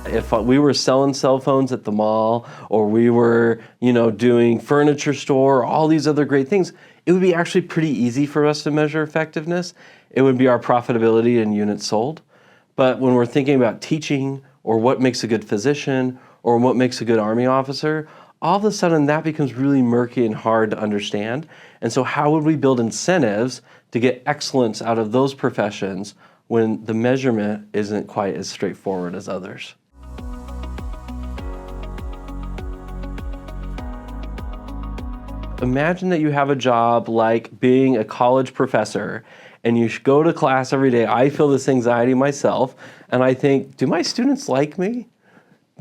If we were selling cell phones at the mall, or we were, doing furniture store, all these other great things, it would be actually pretty easy for us to measure effectiveness. It would be our profitability in units sold. But when we're thinking about teaching, or what makes a good physician, or what makes a good Army officer, all of a sudden that becomes really murky and hard to understand. And so how would we build incentives to get excellence out of those professions when the measurement isn't quite as straightforward as others? Imagine that you have a job like being a college professor, and you go to class every day. I feel this anxiety myself, and I think, do my students like me?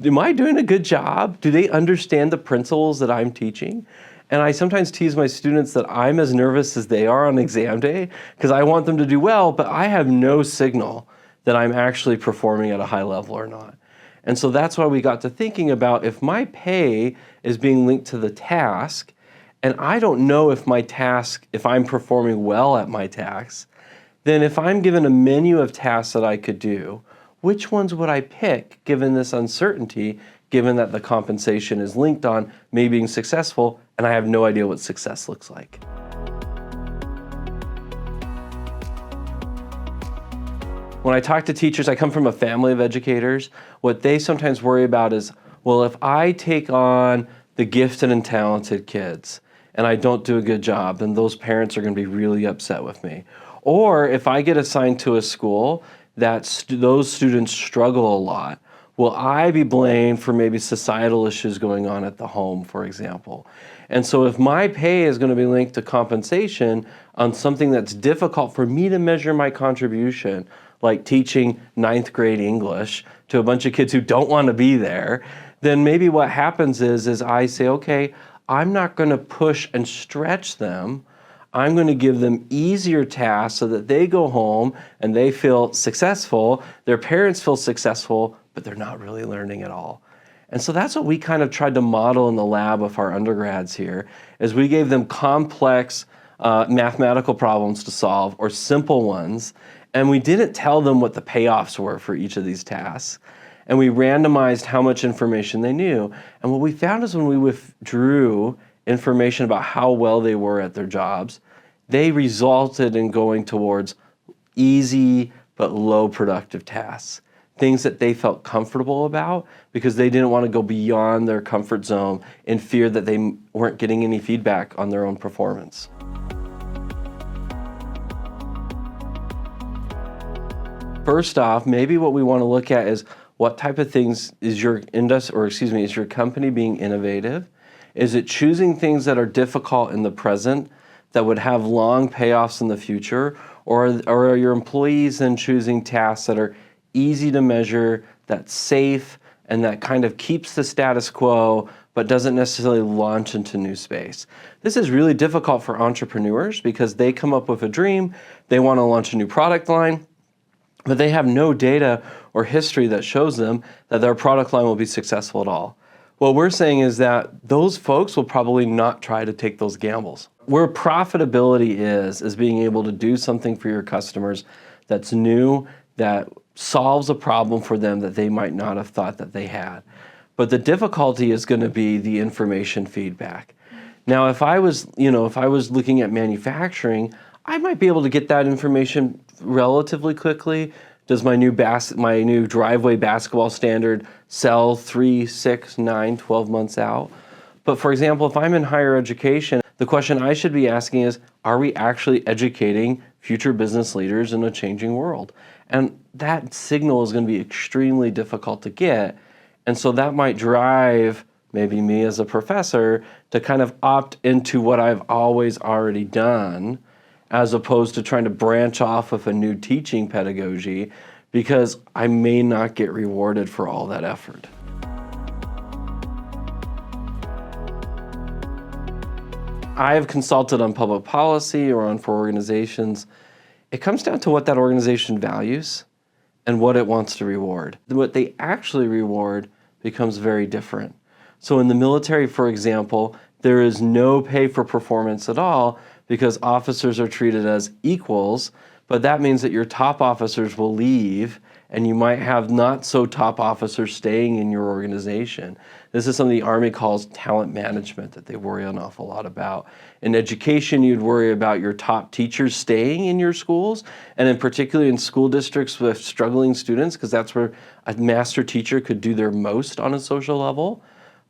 Am I doing a good job? Do they understand the principles that I'm teaching? And I sometimes tease my students that I'm as nervous as they are on exam day because I want them to do well, but I have no signal that I'm actually performing at a high level or not. And so that's why we got to thinking about, if my pay is being linked to the task, and I don't know if I'm performing well at my tasks, then if I'm given a menu of tasks that I could do, which ones would I pick given this uncertainty, given that the compensation is linked on me being successful and I have no idea what success looks like? When I talk to teachers, I come from a family of educators. What they sometimes worry about is, well, if I take on the gifted and talented kids and I don't do a good job, then those parents are going to be really upset with me. Or if I get assigned to a school that those students struggle a lot, will I be blamed for maybe societal issues going on at the home, for example? And so if my pay is going to be linked to compensation on something that's difficult for me to measure my contribution, like teaching 9th grade English to a bunch of kids who don't want to be there, then maybe what happens is I say, okay, I'm not going to push and stretch them. I'm going to give them easier tasks so that they go home and they feel successful, their parents feel successful, but they're not really learning at all. And so that's what we kind of tried to model in the lab with our undergrads here, is we gave them complex mathematical problems to solve, or simple ones, and we didn't tell them what the payoffs were for each of these tasks. And we randomized how much information they knew. And what we found is when we withdrew information about how well they were at their jobs, they resulted in going towards easy but low productive tasks, things that they felt comfortable about because they didn't want to go beyond their comfort zone in fear that they weren't getting any feedback on their own performance. First off, maybe what we want to look at is, what type of things is your is your company being innovative? Is it choosing things that are difficult in the present that would have long payoffs in the future? Or are your employees then choosing tasks that are easy to measure, that's safe, and that kind of keeps the status quo but doesn't necessarily launch into new space? This is really difficult for entrepreneurs because they come up with a dream, they want to launch a new product line, but they have no data or history that shows them that their product line will be successful at all. What we're saying is that those folks will probably not try to take those gambles. Where profitability is being able to do something for your customers that's new, that solves a problem for them that they might not have thought that they had. But the difficulty is going to be the information feedback. Now, if I was looking at manufacturing, I might be able to get that information relatively quickly. Does my new driveway basketball standard sell 3, 6, 9, 12 months out? But for example, if I'm in higher education, the question I should be asking is, are we actually educating future business leaders in a changing world? And that signal is going to be extremely difficult to get. And so that might drive maybe me as a professor to kind of opt into what I've always already done, as opposed to trying to branch off of a new teaching pedagogy, because I may not get rewarded for all that effort. I have consulted on public policy or for organizations. It comes down to what that organization values and what it wants to reward. What they actually reward becomes very different. So in the military, for example, there is no pay for performance at all because officers are treated as equals, but that means that your top officers will leave and you might have not so top officers staying in your organization. This is something the Army calls talent management that they worry an awful lot about. In education, you'd worry about your top teachers staying in your schools, and in particular in school districts with struggling students, because that's where a master teacher could do their most on a social level.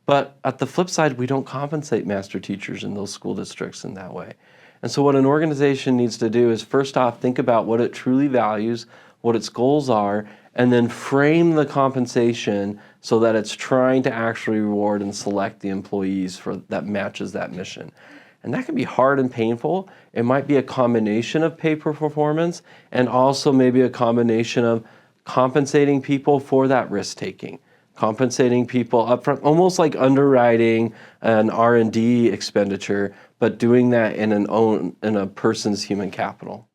But at the flip side, we don't compensate master teachers in those school districts in that way. And so what an organization needs to do is first off, think about what it truly values, what its goals are, and then frame the compensation so that it's trying to actually reward and select the employees that matches that mission. And that can be hard and painful. It might be a combination of pay for performance and also maybe a combination of compensating people for that risk taking, compensating people upfront, almost like underwriting an R&D expenditure, but doing that in a person's human capital.